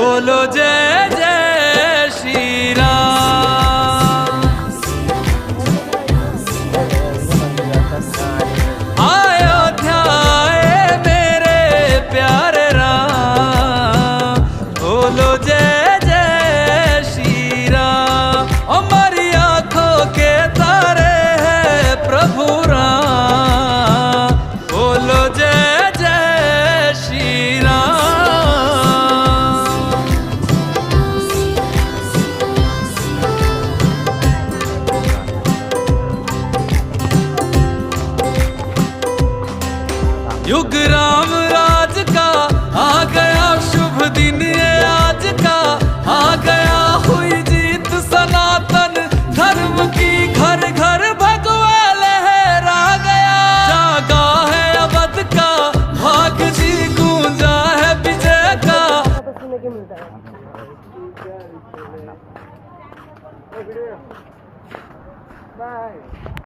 बोलो जय जय श्री राम। अयोध्या आए मेरे प्यारे राम, बोलो जय जय श्री राम। हमारी आंखों के तारे हैं प्रभु राम, बोलो जय जय श्री राम। युग राम राज का आ गया शुभ दिन ये आज का, आ गया हुई जीत सनातन धर्म की, घर घर भगवा लहरा गया। जागा है अवध का भाग जी, गूंजा है विजय का। बाय।